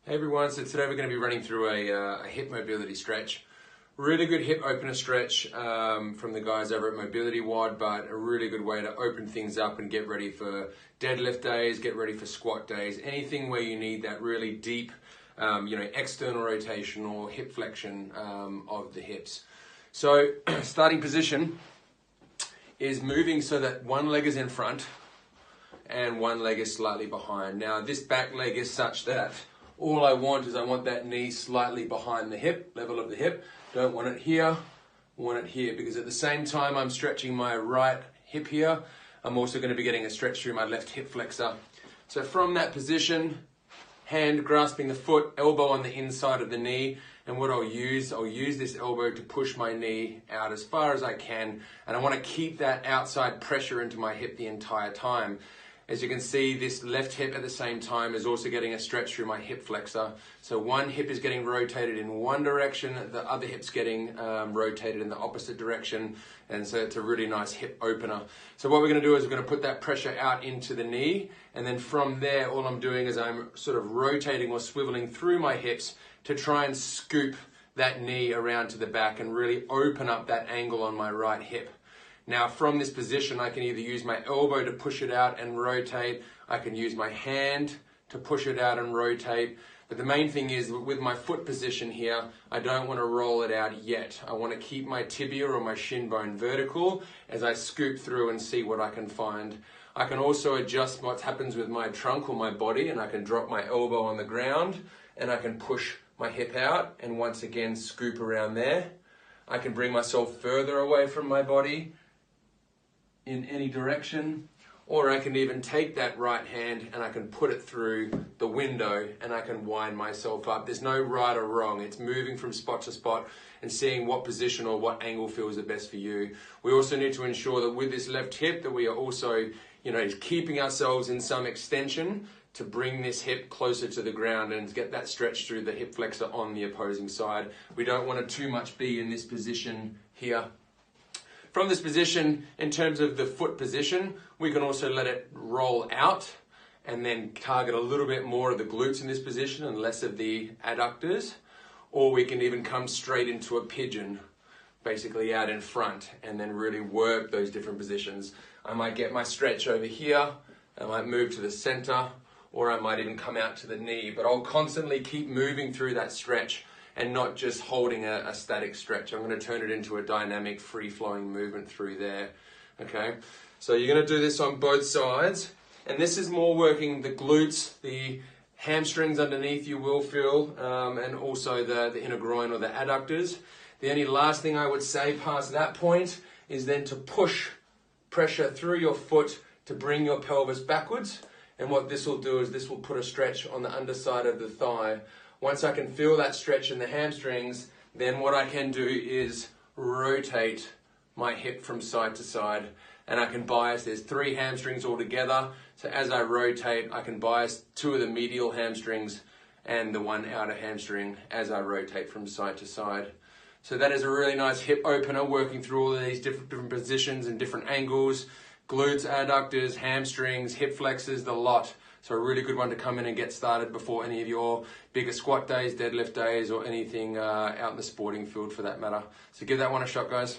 Hey everyone, so today we're going to be running through a hip mobility stretch. Really good hip opener stretch from the guys over at Mobility WOD, but a really good way to open things up and get ready for deadlift days, get ready for squat days, anything where you need that really deep, external rotation or hip flexion of the hips. So starting position is moving so that one leg is in front and one leg is slightly behind. Now this back leg is such that all I want that knee slightly behind the hip, level of the hip. Don't want it here, I want it here, because at the same time I'm stretching my right hip here, I'm also going to be getting a stretch through my left hip flexor. So from that position, hand grasping the foot, elbow on the inside of the knee, and what I'll use this elbow to push my knee out as far as I can, and I want to keep that outside pressure into my hip the entire time. As you can see, this left hip at the same time is also getting a stretch through my hip flexor. So one hip is getting rotated in one direction, the other hip's getting rotated in the opposite direction. And so it's a really nice hip opener. So what we're going to do is we're going to put that pressure out into the knee. And then from there, all I'm doing is I'm sort of rotating or swiveling through my hips to try and scoop that knee around to the back and really open up that angle on my right hip. Now from this position, I can either use my elbow to push it out and rotate, I can use my hand to push it out and rotate, but the main thing is with my foot position here, I don't want to roll it out yet. I want to keep my tibia or my shin bone vertical as I scoop through and see what I can find. I can also adjust what happens with my trunk or my body, and I can drop my elbow on the ground and I can push my hip out and once again scoop around there. I can bring myself further away from my body in any direction, or I can even take that right hand and I can put it through the window and I can wind myself up. There's no right or wrong. It's moving from spot to spot and seeing what position or what angle feels the best for you. We also need to ensure that with this left hip that we are also, keeping ourselves in some extension to bring this hip closer to the ground and get that stretch through the hip flexor on the opposing side. We don't want to too much be in this position here. From this position, in terms of the foot position, we can also let it roll out and then target a little bit more of the glutes in this position and less of the adductors. Or we can even come straight into a pigeon, basically out in front, and then really work those different positions. I might get my stretch over here, I might move to the center, or I might even come out to the knee, but I'll constantly keep moving through that stretch and not just holding a static stretch. I'm going to turn it into a dynamic, free-flowing movement through there. Okay, so you're going to do this on both sides, and this is more working the glutes, the hamstrings underneath you will feel, and also the inner groin or the adductors. The only last thing I would say past that point is then to push pressure through your foot to bring your pelvis backwards, and what this will do is this will put a stretch on the underside of the thigh. Once I can feel that stretch in the hamstrings, then what I can do is rotate my hip from side to side, and I can bias. There's 3 hamstrings all together, so as I rotate, I can bias 2 of the medial hamstrings and the 1 outer hamstring as I rotate from side to side. So that is a really nice hip opener, working through all of these different positions and different angles, glutes, adductors, hamstrings, hip flexors, the lot. So a really good one to come in and get started before any of your bigger squat days, deadlift days, or anything out in the sporting field for that matter. So give that one a shot, guys.